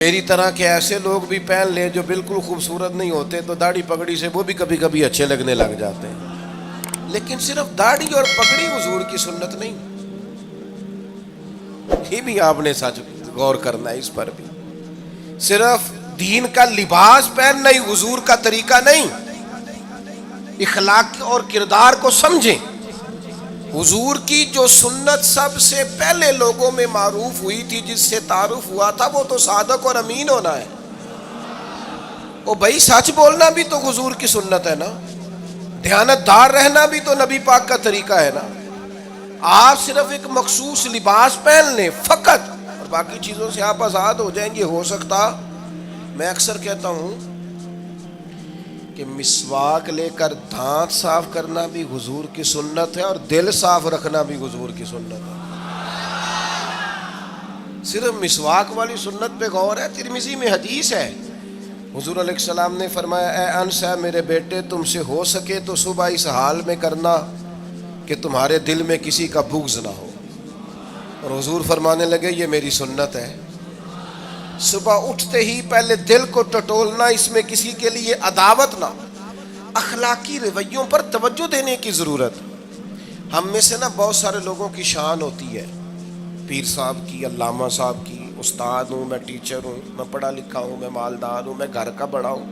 میری طرح کے ایسے لوگ بھی پہن لیں جو بالکل خوبصورت نہیں ہوتے تو داڑھی پگڑی سے وہ بھی کبھی کبھی اچھے لگنے لگ جاتے ہیں، لیکن صرف داڑھی اور پگڑی حضور کی سنت نہیں. یہ بھی آپ نے سچ غور کرنا ہے اس پر بھی. صرف دین کا لباس پہننا ہی حضور کا طریقہ نہیں. اخلاق اور کردار کو سمجھیں. حضور کی جو سنت سب سے پہلے لوگوں میں معروف ہوئی تھی، جس سے تعارف ہوا تھا، وہ تو صادق اور امین ہونا ہے. او بھائی سچ بولنا بھی تو حضور کی سنت ہے نا. دیانت دار رہنا بھی تو نبی پاک کا طریقہ ہے نا. آپ صرف ایک مخصوص لباس پہن لیں فقط اور باقی چیزوں سے آپ آزاد ہو جائیں گے. ہو سکتا، میں اکثر کہتا ہوں کہ مسواک لے کر دانت صاف کرنا بھی حضور کی سنت ہے اور دل صاف رکھنا بھی حضور کی سنت ہے. صرف مسواک والی سنت پہ غور ہے. ترمذی میں حدیث ہے، حضور علیہ السلام نے فرمایا، اے انس ہے میرے بیٹے، تم سے ہو سکے تو صبح اس حال میں کرنا کہ تمہارے دل میں کسی کا بغض نہ ہو. اور حضور فرمانے لگے یہ میری سنت ہے. صبح اٹھتے ہی پہلے دل کو ٹٹولنا، اس میں کسی کے لیے عداوت نہ. اخلاقی رویوں پر توجہ دینے کی ضرورت. ہم میں سے نا بہت سارے لوگوں کی شان ہوتی ہے، پیر صاحب کی، علامہ صاحب کی، استاد ہوں، میں ٹیچر ہوں، میں پڑھا لکھا ہوں، میں مالدار ہوں، میں گھر کا بڑا ہوں.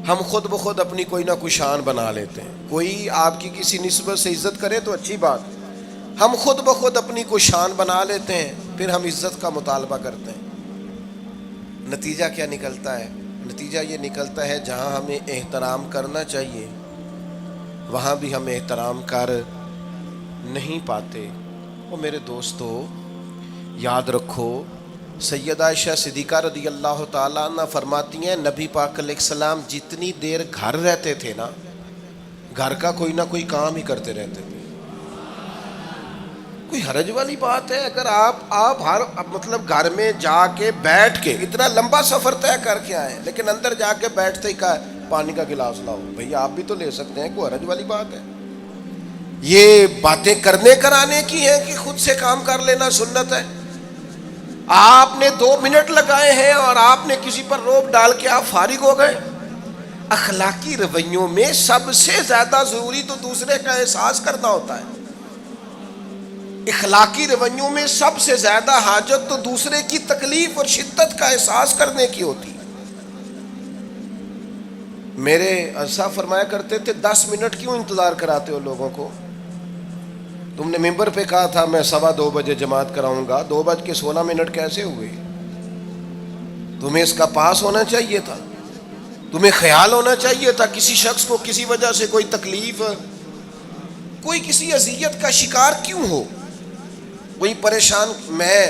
ہم خود بخود اپنی کوئی نہ کوئی شان بنا لیتے ہیں. کوئی آپ کی کسی نسبت سے عزت کرے تو اچھی بات. ہم خود بخود اپنی کوئی شان بنا لیتے ہیں، پھر ہم عزت کا مطالبہ کرتے ہیں. نتیجہ کیا نکلتا ہے؟ نتیجہ یہ نکلتا ہے جہاں ہمیں احترام کرنا چاہیے وہاں بھی ہم احترام کر نہیں پاتے. اور میرے دوستو یاد رکھو، سیدہ عائشہ صدیقہ رضی اللہ تعالیٰ عنہ فرماتی ہیں، نبی پاک علیہ السلام جتنی دیر گھر رہتے تھے نا، گھر کا کوئی نہ کوئی کام ہی کرتے رہتے تھے. کوئی حرج والی بات ہے اگر آپ ہر مطلب گھر میں جا کے بیٹھ کے اتنا لمبا سفر طے کر کے آئے لیکن اندر جا کے بیٹھتے ہی کہا پانی کا گلاس لاؤ. بھئی آپ بھی تو لے سکتے ہیں، کوئی حرج والی بات ہے؟ یہ باتیں کرنے کرانے کی ہیں کہ خود سے کام کر لینا سنت ہے؟ آپ نے 2 منٹ لگائے ہیں اور آپ نے کسی پر روب ڈال کے آپ فارغ ہو گئے. اخلاقی رویوں میں سب سے زیادہ ضروری تو دوسرے کا احساس کرنا ہوتا ہے. اخلاقی رویوں میں سب سے زیادہ حاجت تو دوسرے کی تکلیف اور شدت کا احساس کرنے کی ہوتی ہے. میرے صاحب فرمایا کرتے تھے 10 منٹ کیوں انتظار کراتے ہو لوگوں کو؟ تم نے ممبر پہ کہا تھا میں 2:15 بجے جماعت کراؤں گا، 2:16 کیسے ہوئے؟ تمہیں اس کا پاس ہونا چاہیے تھا، تمہیں خیال ہونا چاہیے تھا کسی شخص کو کسی وجہ سے کوئی تکلیف، کوئی کسی اذیت کا شکار کیوں ہو، کوئی پریشان. میں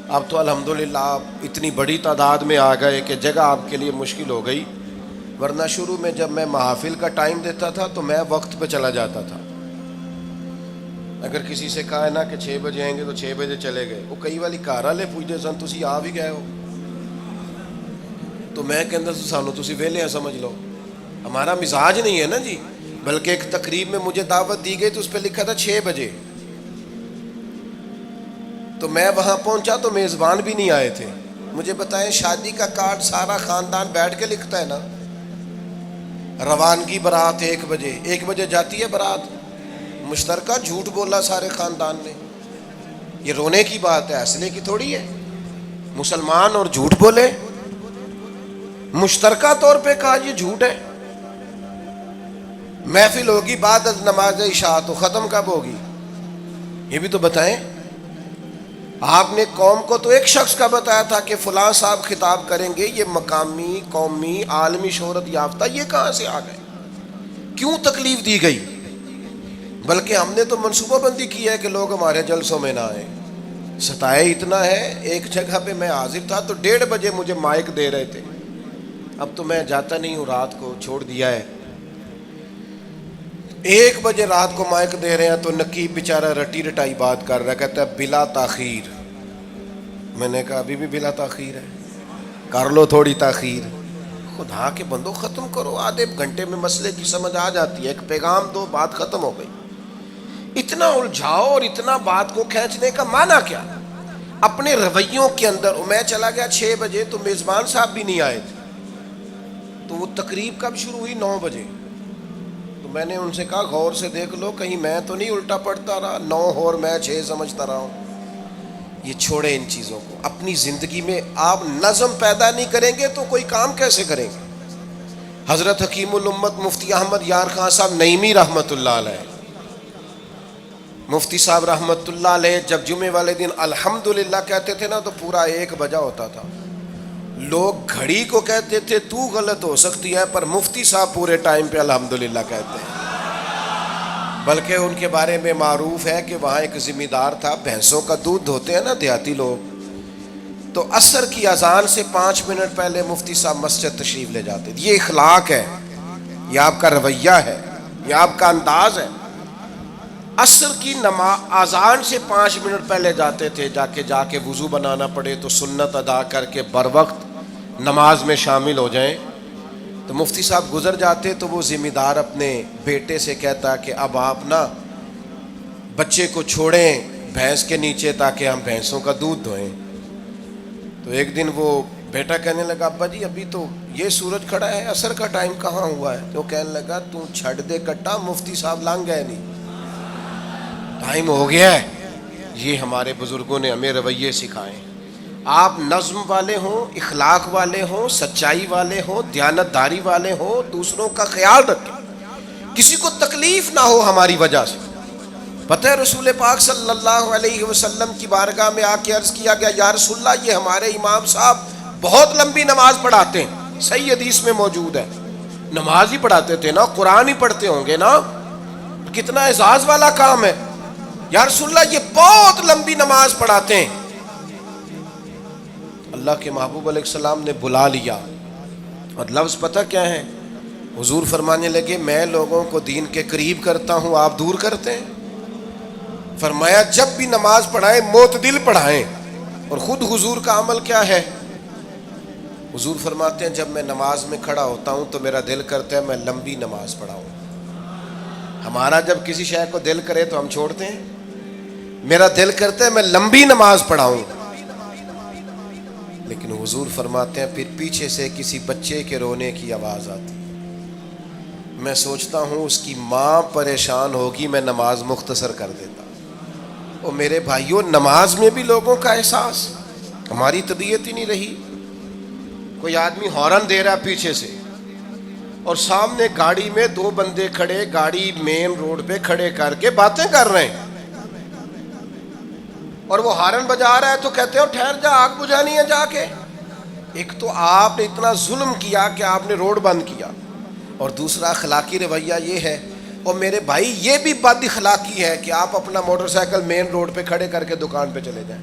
اب تو الحمدللہ آپ اتنی بڑی تعداد میں آ گئے کہ جگہ آپ کے لیے مشکل ہو گئی، ورنہ شروع میں جب میں محافل کا ٹائم دیتا تھا تو میں وقت پہ چلا جاتا تھا. اگر کسی سے کہا ہے نا کہ 6 بجے آئیں گے تو 6 بجے چلے گئے. وہ کئی والی کار والے پوچھتے سن تسی آ بھی گئے ہو، تو میں کہتا سانو تسی ویلے ہیں سمجھ لو. ہمارا مزاج نہیں ہے نا جی. بلکہ ایک تقریب میں مجھے دعوت دی گئی تو اس پہ لکھا تھا 6 بجے، تو میں وہاں پہنچا تو میزبان بھی نہیں آئے تھے. مجھے بتائیں شادی کا کارڈ سارا خاندان بیٹھ کے لکھتا ہے نا. روانگی برات 1 بجے، 1 بجے جاتی ہے برات، مشترکہ جھوٹ بولا سارے خاندان نے. یہ رونے کی بات ہے، ہنسنے کی تھوڑی ہے. مسلمان اور جھوٹ بولے، مشترکہ طور پہ کہا یہ جھوٹ ہے. محفل ہوگی بعد از نماز عشاء، تو ختم کب ہوگی یہ بھی تو بتائیں. آپ نے قوم کو تو ایک شخص کا بتایا تھا کہ فلاں صاحب خطاب کریں گے، یہ مقامی، قومی، عالمی شہرت یافتہ، یہ کہاں سے آ گئے؟ کیوں تکلیف دی گئی؟ بلکہ ہم نے تو منصوبہ بندی کی ہے کہ لوگ ہمارے جلسوں میں نہ آئیں. ستائے اتنا ہے، ایک جگہ پہ میں حاضر تھا تو 1:30 بجے مجھے مائک دے رہے تھے. اب تو میں جاتا نہیں ہوں، رات کو چھوڑ دیا ہے. 1 بجے رات کو مائک دے رہے ہیں تو نقیب بیچارہ رٹی رٹائی بات کر رہا ہے، کہتا ہے بلا تاخیر. میں نے کہا ابھی بھی بلا تاخیر ہے، کر لو تھوڑی تاخیر. خدا کے بندو ختم کرو، آدھے گھنٹے میں مسئلے کی سمجھ آ جاتی ہے. ایک پیغام دو، بات ختم ہو گئی. اتنا الجھاؤ اور اتنا بات کو کھینچنے کا معنی کیا؟ اپنے رویوں کے اندر. میں چلا گیا 6 بجے تو میزبان صاحب بھی نہیں آئے تھے, تو وہ تقریب کب شروع ہوئی؟ 9 بجے. تو میں نے ان سے کہا غور سے دیکھ لو کہیں میں تو نہیں الٹا پڑتا رہا, 9 اور میں 6 سمجھتا رہا ہوں. یہ چھوڑے ان چیزوں کو. اپنی زندگی میں آپ نظم پیدا نہیں کریں گے تو کوئی کام کیسے کریں گے؟ حضرت حکیم الامت مفتی احمد یار خان صاحب نعیمی رحمۃ اللہ علیہ, مفتی صاحب رحمۃ اللہ علیہ جب جمعے والے دن الحمدللہ کہتے تھے نا تو پورا 1 بجا ہوتا تھا. لوگ گھڑی کو کہتے تھے تو غلط ہو سکتی ہے, پر مفتی صاحب پورے ٹائم پہ الحمدللہ کہتے ہیں. بلکہ ان کے بارے میں معروف ہے کہ وہاں ایک ذمہ دار تھا, بھینسوں کا دودھ دھوتے ہیں نا دیہاتی لوگ, تو عصر کی اذان سے 5 منٹ پہلے مفتی صاحب مسجد تشریف لے جاتے. یہ اخلاق ہے, یہ آپ کا رویہ ہے, یہ آپ کا انداز ہے. عصر کی اذان سے 5 منٹ پہلے جاتے تھے, جا کے وضو بنانا پڑے تو سنت ادا کر کے بر وقت نماز میں شامل ہو جائیں. تو مفتی صاحب گزر جاتے تو وہ ذمہ دار اپنے بیٹے سے کہتا کہ اب آپ نا بچے کو چھوڑیں بھینس کے نیچے تاکہ ہم بھینسوں کا دودھ دھوئیں. تو ایک دن وہ بیٹا کہنے لگا ابا جی ابھی تو یہ سورج کھڑا ہے, عصر کا ٹائم کہاں ہوا ہے؟ تو کہنے لگا تو چھڑ دے کٹا, مفتی صاحب لانگ گئے نہیں, ٹائم ہو گیا ہے. یہ ہمارے بزرگوں نے ہمیں رویے سکھائے. آپ نظم والے ہوں, اخلاق والے ہوں, سچائی والے ہوں, دیانتداری والے ہوں, دوسروں کا خیال رکھیں, کسی کو تکلیف نہ ہو ہماری وجہ سے. پتہ ہے رسول پاک صلی اللہ علیہ وسلم کی بارگاہ میں آ کے عرض کیا گیا یا رسول اللہ یہ ہمارے امام صاحب بہت لمبی نماز پڑھاتے ہیں. صحیح حدیث میں موجود ہے, نماز ہی پڑھاتے تھے نا, قرآن ہی پڑھتے ہوں گے نا, کتنا اعزاز والا کام ہے. یا رسول اللہ یہ بہت لمبی نماز پڑھاتے ہیں. اللہ کے محبوب علیہ السلام نے بلا لیا, اور لفظ پتہ کیا ہے؟ حضور فرمانے لگے میں لوگوں کو دین کے قریب کرتا ہوں, آپ دور کرتے ہیں. فرمایا جب بھی نماز پڑھائیں معتدل پڑھائیں. اور خود حضور کا عمل کیا ہے؟ حضور فرماتے ہیں جب میں نماز میں کھڑا ہوتا ہوں تو میرا دل کرتا ہے میں لمبی نماز پڑھاؤں. ہمارا جب کسی شے کو دل کرے تو ہم چھوڑتے ہیں, میرا دل کرتا ہے میں لمبی نماز پڑھاؤں. لیکن حضور فرماتے ہیں پھر پیچھے سے کسی بچے کے رونے کی آواز آتی, میں سوچتا ہوں اس کی ماں پریشان ہوگی, میں نماز مختصر کر دیتا. اور میرے بھائیوں نماز میں بھی لوگوں کا احساس, ہماری طبیعت ہی نہیں رہی. کوئی آدمی ہارن دے رہا پیچھے سے اور سامنے گاڑی میں 2 بندے کھڑے, گاڑی مین روڈ پہ کھڑے کر کے باتیں کر رہے ہیں, اور وہ ہارن بجا رہا ہے تو کہتے ہو ٹھہر جا آگ بجھانی ہے جا کے. ایک تو آپ نے اتنا ظلم کیا کہ آپ نے روڈ بند کیا, اور دوسرا اخلاقی رویہ یہ ہے. اور میرے بھائی یہ بھی بد اخلاقی ہے کہ آپ اپنا موٹر سائیکل مین روڈ پہ کھڑے کر کے دکان پہ چلے جائیں,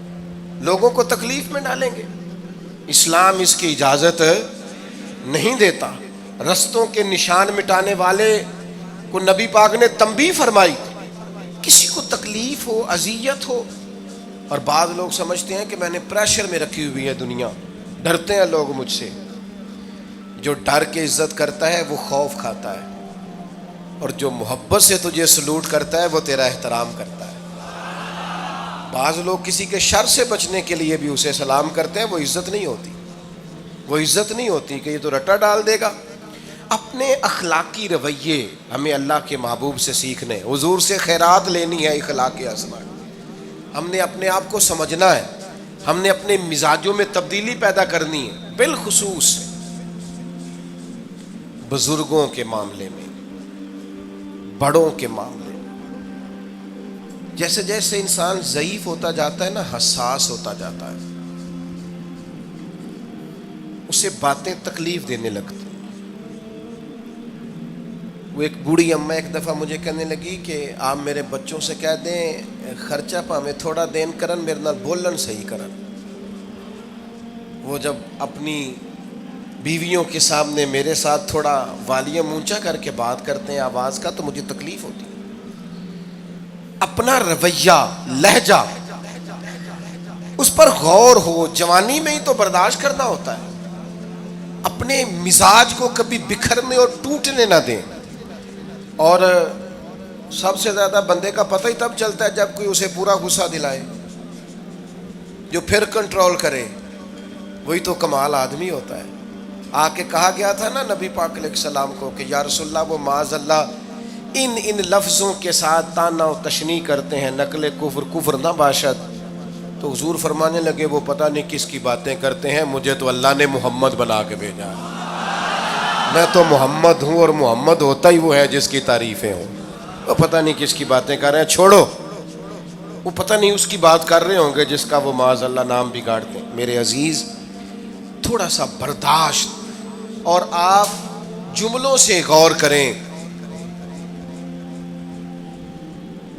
لوگوں کو تکلیف میں ڈالیں گے. اسلام اس کی اجازت نہیں دیتا. رستوں کے نشان مٹانے والے کو نبی پاک نے تنبیہ فرمائی, کسی کو تکلیف ہو, اذیت ہو. اور بعض لوگ سمجھتے ہیں کہ میں نے پریشر میں رکھی ہوئی ہے دنیا, ڈرتے ہیں لوگ مجھ سے. جو ڈر کے عزت کرتا ہے وہ خوف کھاتا ہے, اور جو محبت سے تجھے سلوٹ کرتا ہے وہ تیرا احترام کرتا ہے. بعض لوگ کسی کے شر سے بچنے کے لیے بھی اسے سلام کرتے ہیں, وہ عزت نہیں ہوتی, وہ عزت نہیں ہوتی کہ یہ تو رٹا ڈال دے گا. اپنے اخلاقی رویے ہمیں اللہ کے محبوب سے سیکھنے, حضور سے خیرات لینی ہے, اخلاق حسنہ. ہم نے اپنے آپ کو سمجھنا ہے, ہم نے اپنے مزاجوں میں تبدیلی پیدا کرنی ہے, بالخصوص بزرگوں کے معاملے میں, بڑوں کے معاملے میں. جیسے جیسے انسان ضعیف ہوتا جاتا ہے نا, حساس ہوتا جاتا ہے, اسے باتیں تکلیف دینے لگتی. وہ ایک بوڑھی اماں ایک دفعہ مجھے کہنے لگی کہ آپ میرے بچوں سے کہہ دیں خرچہ پامیں تھوڑا دین کرن, میرے نال بولن صحیح کرن. وہ جب اپنی بیویوں کے سامنے میرے ساتھ تھوڑا والیوم اونچا کر کے بات کرتے ہیں آواز کا, تو مجھے تکلیف ہوتی. اپنا رویہ, لہجہ, اس پر غور ہو. جوانی میں ہی تو برداشت کرنا ہوتا ہے. اپنے مزاج کو کبھی بکھرنے اور ٹوٹنے نہ دیں. اور سب سے زیادہ بندے کا پتہ ہی تب چلتا ہے جب کوئی اسے پورا غصہ دلائے. جو پھر کنٹرول کرے، وہی تو کمال آدمی ہوتا ہے۔ آ کے کہا گیا تھا نا نبی پاک علیہ السلام کو کہ یا رسول اللہ وہ معاذ اللہ ان لفظوں کے ساتھ تانا و تشنیع کرتے ہیں، نقل کفر نہ باشد۔ تو حضور فرمانے لگے وہ پتہ نہیں کس کی باتیں کرتے ہیں، مجھے تو اللہ نے محمد بنا کے بھیجا ہے، میں تو محمد ہوں، اور محمد ہوتا ہی وہ ہے جس کی تعریفیں ہوں۔ وہ پتہ نہیں کس کی باتیں کر رہے ہیں، چھوڑو، وہ پتہ نہیں اس کی بات کر رہے ہوں گے جس کا وہ معاذ اللہ نام بگاڑتے ہیں۔ میرے عزیز، تھوڑا سا برداشت، اور آپ جملوں سے غور کریں،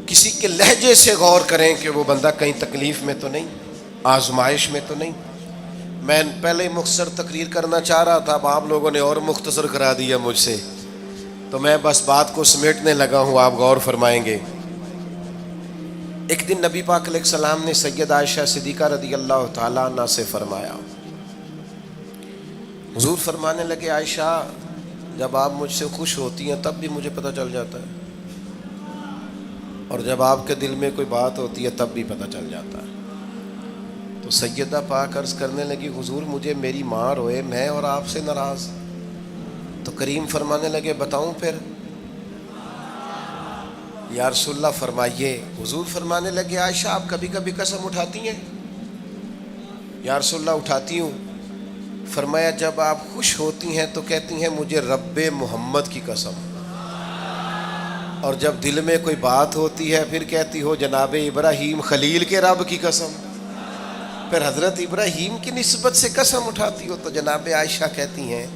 کسی کے لہجے سے غور کریں کہ وہ بندہ کہیں تکلیف میں تو نہیں، آزمائش میں تو نہیں۔ میں پہلے مختصر تقریر کرنا چاہ رہا تھا، اب آپ لوگوں نے اور مختصر کرا دیا مجھ سے، تو میں بس بات کو سمیٹنے لگا ہوں، آپ غور فرمائیں گے۔ ایک دن نبی پاک علیہ السلام نے سید عائشہ صدیقہ رضی اللہ تعالیٰ عنہ سے فرمایا، حضور فرمانے لگے عائشہ جب آپ مجھ سے خوش ہوتی ہیں تب بھی مجھے پتہ چل جاتا ہے، اور جب آپ کے دل میں کوئی بات ہوتی ہے تب بھی پتہ چل جاتا ہے۔ تو سیدہ پاک عرض کرنے لگی حضور مجھے میری ماں روئے، میں اور آپ سے ناراض۔ تو کریم فرمانے لگے بتاؤں پھر؟ یا رسول اللہ فرمائیے۔ حضور فرمانے لگے عائشہ آپ کبھی کبھی قسم اٹھاتی ہیں؟ یا رسول اللہ اٹھاتی ہوں۔ فرمایا جب آپ خوش ہوتی ہیں تو کہتی ہیں مجھے رب محمد کی قسم، اور جب دل میں کوئی بات ہوتی ہے پھر کہتی ہو جناب ابراہیم خلیل کے رب کی قسم۔ پھر حضرت ابراہیم کی نسبت سے قسم اٹھاتی ہو تو جناب عائشہ کہتی ہیں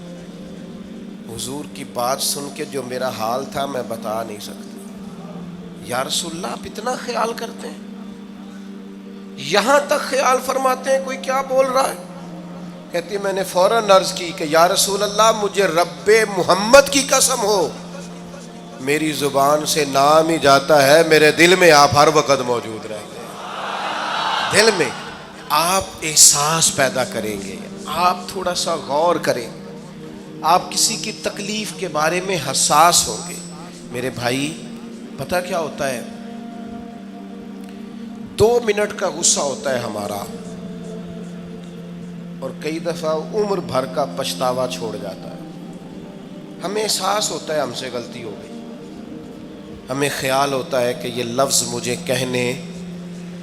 حضور کی بات سن کے جو میرا حال تھا میں بتا نہیں سکتی۔ یا رسول اللہ آپ اتنا خیال کرتے ہیں؟ یہاں تک خیال فرماتے ہیں کوئی کیا بول رہا ہے؟ کہتی میں نے فوراً عرض کی کہ یا رسول اللہ مجھے رب محمد کی قسم ہو، میری زبان سے نام ہی جاتا ہے، میرے دل میں آپ ہر وقت موجود رہتے ہیں۔ دل میں آپ احساس پیدا کریں گے، آپ تھوڑا سا غور کریں، آپ کسی کی تکلیف کے بارے میں حساس ہوں گے۔ میرے بھائی پتہ کیا ہوتا ہے، 2 منٹ کا غصہ ہوتا ہے ہمارا، اور کئی دفعہ عمر بھر کا پچھتاوا چھوڑ جاتا ہے۔ ہمیں احساس ہوتا ہے ہم سے غلطی ہو گئی، ہمیں خیال ہوتا ہے کہ یہ لفظ مجھے کہنے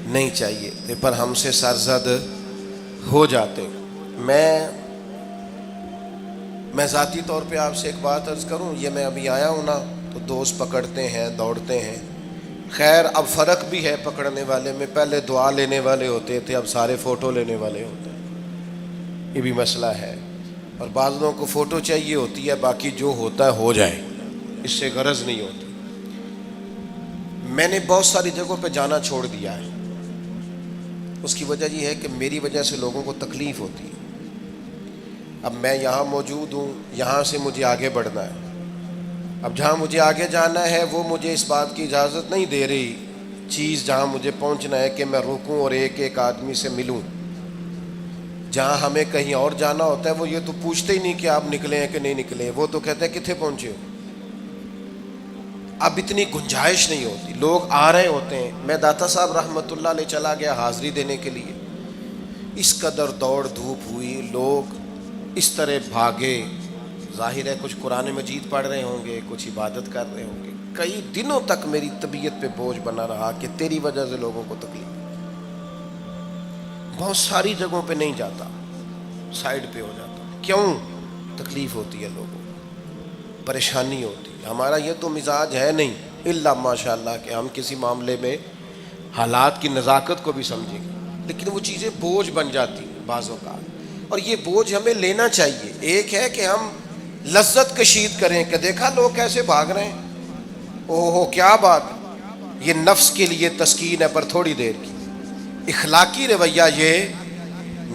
نہیں چاہیے تھے، پر ہم سے سرزد ہو جاتے۔ میں ذاتی طور پہ آپ سے ایک بات عرض کروں، یہ میں ابھی آیا ہوں نا تو دوست پکڑتے ہیں دوڑتے ہیں، خیر اب فرق بھی ہے پکڑنے والے میں، پہلے دعا لینے والے ہوتے تھے اب سارے فوٹو لینے والے ہوتے ہیں، یہ بھی مسئلہ ہے۔ اور بعض لوگوں کو فوٹو چاہیے ہوتی ہے، باقی جو ہوتا ہے ہو جائے، اس سے غرض نہیں ہوتی۔ میں نے بہت ساری جگہوں پہ جانا چھوڑ دیا ہے، اس کی وجہ یہ ہے کہ میری وجہ سے لوگوں کو تکلیف ہوتی ہے۔ اب میں یہاں موجود ہوں، یہاں سے مجھے آگے بڑھنا ہے، اب جہاں مجھے آگے جانا ہے وہ مجھے اس بات کی اجازت نہیں دے رہی چیز جہاں مجھے پہنچنا ہے کہ میں رکوں اور ایک ایک آدمی سے ملوں۔ جہاں ہمیں کہیں اور جانا ہوتا ہے وہ یہ تو پوچھتے ہی نہیں کہ آپ نکلے ہیں کہ نہیں نکلے، وہ تو کہتے ہیں کتنے پہنچے ہو۔ اب اتنی گنجائش نہیں ہوتی، لوگ آ رہے ہوتے ہیں۔ میں داتا صاحب رحمۃ اللہ علیہ چلا گیا حاضری دینے کے لیے، اس قدر دوڑ دھوپ ہوئی، لوگ اس طرح بھاگے، ظاہر ہے کچھ قرآن مجید پڑھ رہے ہوں گے، کچھ عبادت کر رہے ہوں گے۔ کئی دنوں تک میری طبیعت پہ بوجھ بنا رہا کہ تیری وجہ سے لوگوں کو تکلیف۔ بہت ساری جگہوں پہ نہیں جاتا، سائڈ پہ ہو جاتا۔ کیوں؟ تکلیف ہوتی ہے لوگوں کو، پریشانی ہوتی ہے۔ ہمارا یہ تو مزاج ہے نہیں الا ماشاء اللہ کہ ہم کسی معاملے میں حالات کی نزاکت کو بھی سمجھیں گے، لیکن وہ چیزیں بوجھ بن جاتی ہیں بعض اوقات، اور یہ بوجھ ہمیں لینا چاہیے۔ ایک ہے کہ ہم لذت کشید کریں کہ دیکھا لوگ کیسے بھاگ رہے ہیں، اوہ کیا بات، یہ نفس کے لیے تسکین ہے پر تھوڑی دیر کی۔ اخلاقی رویہ یہ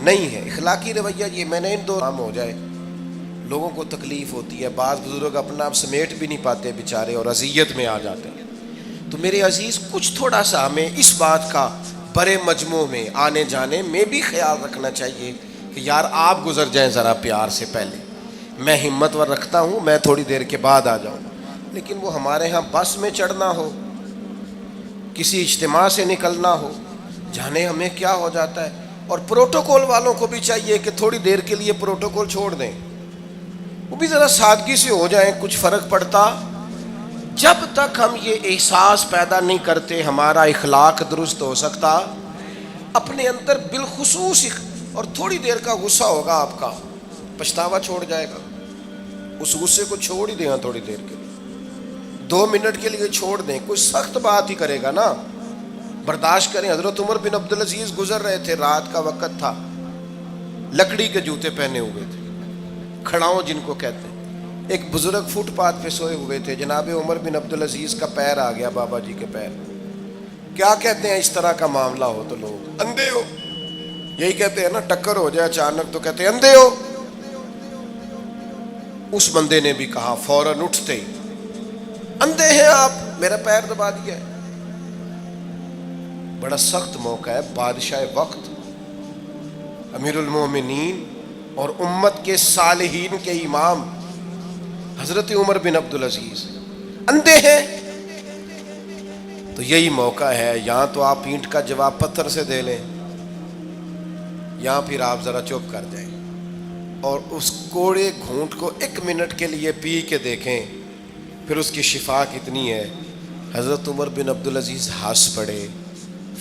نہیں ہے، اخلاقی رویہ یہ میں نے ان دو کام ہو جائے، لوگوں کو تکلیف ہوتی ہے، بعض بزرگ اپنا آپ سمیٹ بھی نہیں پاتے بیچارے اور اذیت میں آ جاتے ہیں۔ تو میرے عزیز کچھ تھوڑا سا ہمیں اس بات کا بڑے مجموع میں آنے جانے میں بھی خیال رکھنا چاہیے کہ یار آپ گزر جائیں ذرا پیار سے پہلے، میں ہمت ور رکھتا ہوں، میں تھوڑی دیر کے بعد آ جاؤں۔ لیکن وہ ہمارے ہاں بس میں چڑھنا ہو، کسی اجتماع سے نکلنا ہو، جانے ہمیں کیا ہو جاتا ہے، اور پروٹوکول والوں کو بھی چاہیے کہ تھوڑی دیر کے لیے پروٹوکول چھوڑ دیں, وہ بھی ذرا سادگی سے ہو جائیں, کچھ فرق پڑتا. جب تک ہم یہ احساس پیدا نہیں کرتے ہمارا اخلاق درست ہو سکتا. اپنے اندر بالخصوص اور تھوڑی دیر کا غصہ ہوگا آپ کا, پچھتاوا چھوڑ جائے گا. اس غصے کو چھوڑ ہی دیں تھوڑی دیر کے لیے, 2 منٹ کے لیے چھوڑ دیں. کوئی سخت بات ہی کرے گا نا, برداشت کریں. حضرت عمر بن عبدالعزیز گزر رہے تھے, رات کا وقت تھا, لکڑی کے جوتے پہنے ہوئے تھے, کھڑاؤں جن کو کہتے ہیں. ایک بزرگ فٹ پاتھ پہ سوئے ہوئے تھے, جناب عمر بن عبدالعزیز کا پیر آ گیا, بابا جی کے پیر. کیا کہتے ہیں اس طرح کا معاملہ ہو تو لوگ اندھے ہو, یہی کہتے ہیں نا. ٹکر ہو جائے اچانک تو کہتے ہیں اندھے ہو. اس بندے نے بھی کہا فوراً اٹھتے, اندھے ہیں آپ, میرا پیر دبا دیا ہے. بڑا سخت موقع ہے, بادشاہ وقت, امیر المومنین اور امت کے صالحین کے امام حضرت عمر بن عبدالعزیز اندھے ہیں. تو یہی موقع ہے, یہاں تو آپ اینٹ کا جواب پتھر سے دے لیں, یہاں پھر آپ ذرا چپ کر جائیں اور اس کوڑے گھونٹ کو 1 منٹ کے لیے پی کے دیکھیں, پھر اس کی شفا کتنی ہے. حضرت عمر بن عبدالعزیز ہنس پڑے,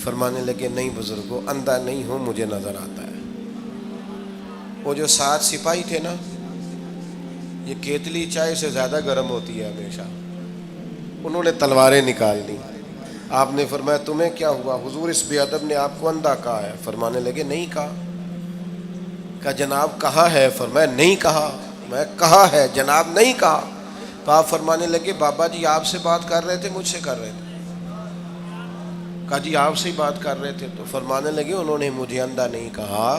فرمانے لگے نہیں بزرگوں, اندھا نہیں ہوں, مجھے نظر آتا ہے. وہ جو 7 سپاہی تھے نا, یہ کیتلی چائے سے زیادہ گرم ہوتی ہے ہمیشہ, انہوں نے تلواریں نکال لی. آپ نے فرمایا تمہیں کیا ہوا حضور, اس بے ادب نے آپ کو اندھا کہا ہے. فرمانے لگے نہیں کہا. کہا جناب کہا ہے. فرمایا نہیں کہا. میں کہا ہے جناب نہیں کہا. تو آپ فرمانے لگے بابا جی آپ سے بات کر رہے تھے مجھ سے کر رہے تھے؟ کہا جی آپ سے ہی بات کر رہے تھے. تو فرمانے لگے انہوں نے مجھے اندھا نہیں کہا,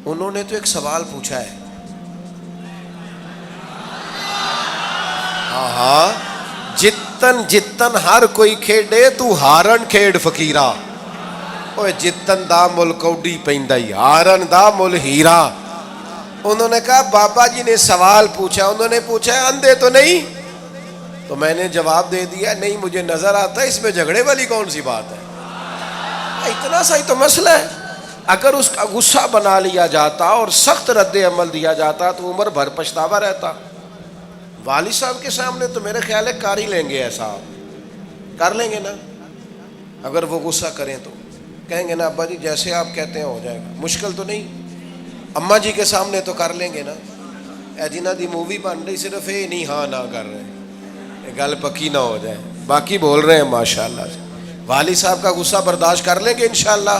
انہوں نے تو ایک سوال پوچھا ہے. ہاں جتن جتن ہر کوئی کھیڈے تو ہارن کھیڈ فقیرا, اوے جتن دا مل کوڈی پیندا ہی, ہارن دا مل ہیرا. انہوں نے کہا بابا جی نے سوال پوچھا, انہوں نے پوچھا ہے اندھے تو نہیں؟ تو میں نے جواب دے دیا نہیں مجھے نظر آتا ہے, اس میں جھگڑے والی کون سی بات ہے. اتنا سا ہی تو مسئلہ ہے. اگر اس کا غصہ بنا لیا جاتا اور سخت رد عمل دیا جاتا تو عمر بھر پچھتاوا رہتا. والد صاحب کے سامنے تو میرے خیال ہے کر ہی لیں گے, ایسا کر لیں گے نا. اگر وہ غصہ کریں تو کہیں گے نا ابا جی جیسے آپ کہتے ہیں ہو جائے گا, مشکل تو نہیں. اماں جی کے سامنے تو کر لیں گے نا. اے جنہ دی مووی بن رہی صرف یہ نہیں ہاں نہ کر رہے, یہ گل پکی نہ ہو جائے, باقی بول رہے ہیں ماشاءاللہ سے. والد صاحب کا غصہ برداشت کر لیں گے انشاءاللہ,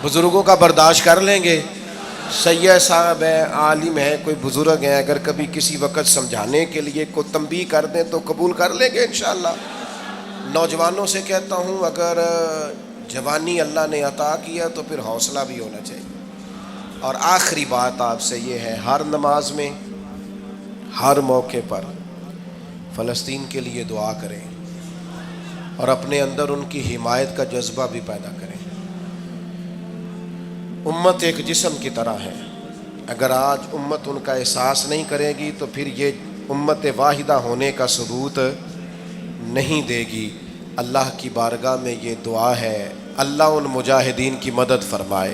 بزرگوں کا برداشت کر لیں گے. سید صاحب ہیں, عالم ہیں, کوئی بزرگ ہیں, اگر کبھی کسی وقت سمجھانے کے لیے کوئی تنبیہ کر دیں تو قبول کر لیں گے انشاءاللہ. نوجوانوں سے کہتا ہوں اگر جوانی اللہ نے عطا کیا تو پھر حوصلہ بھی ہونا چاہیے. اور آخری بات آپ سے یہ ہے, ہر نماز میں ہر موقع پر فلسطین کے لیے دعا کریں اور اپنے اندر ان کی حمایت کا جذبہ بھی پیدا کریں. امت ایک جسم کی طرح ہے, اگر آج امت ان کا احساس نہیں کرے گی تو پھر یہ امت واحدہ ہونے کا ثبوت نہیں دے گی. اللہ کی بارگاہ میں یہ دعا ہے, اللہ ان مجاہدین کی مدد فرمائے,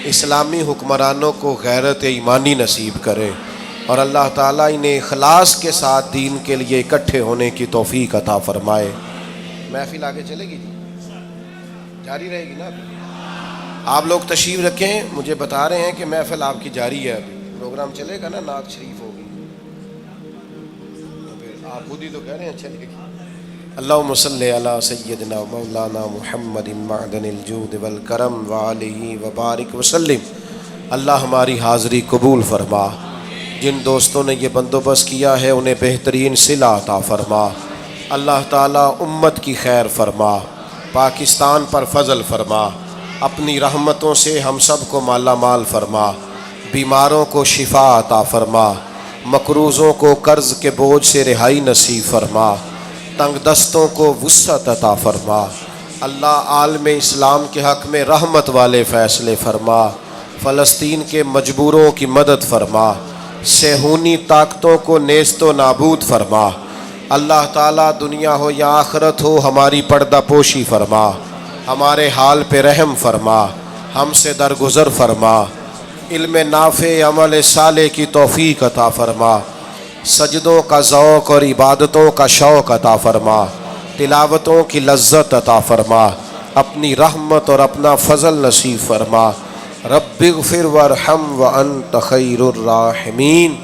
اسلامی حکمرانوں کو غیرت ایمانی نصیب کرے, اور اللہ تعالیٰ انہیں اخلاص کے ساتھ دین کے لیے اکٹھے ہونے کی توفیق عطا فرمائے. محفل آگے چلے گی جی, جاری رہے گی نا. آپ لوگ تشریف رکھیں, مجھے بتا رہے ہیں کہ محفل آپ کی جاری ہے, ابھی پروگرام چلے گا نا, نعت شریف ہوگی, تو پھر آپ خود ہی تو کہہ رہے ہیں چلے گی. اللہم صلی علی سیدنا مولانا محمد معدن الجود والکرم وآلہ وبارک وسلم. اللہ ہماری حاضری قبول فرما. جن دوستوں نے یہ بندوبست کیا ہے انہیں بہترین صلہ عطا فرما. اللہ تعالیٰ امت کی خیر فرما, پاکستان پر فضل فرما, اپنی رحمتوں سے ہم سب کو مالا مال فرما, بیماروں کو شفا عطا فرما, مقروضوں کو قرض کے بوجھ سے رہائی نصیب فرما, تنگ دستوں کو وسعت عطا فرما. اللہ عالم اسلام کے حق میں رحمت والے فیصلے فرما, فلسطین کے مجبوروں کی مدد فرما, صہیونی طاقتوں کو نیست و نابود فرما. اللہ تعالیٰ دنیا ہو یا آخرت ہو ہماری پردہ پوشی فرما, ہمارے حال پہ رحم فرما, ہم سے درگزر فرما، علم نافع عمل صالح کی توفیق عطا فرما، سجدوں کا ذوق اور عبادتوں کا شوق عطا فرما، تلاوتوں کی لذت عطا فرما، اپنی رحمت اور اپنا فضل نصیب فرما۔ رب اغفر وارحم وانت خیر الراحمین،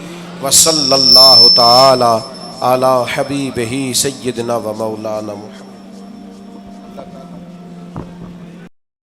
وصلی اللہ تعالی علی حبیبہ سیدنا و مولانا محمد۔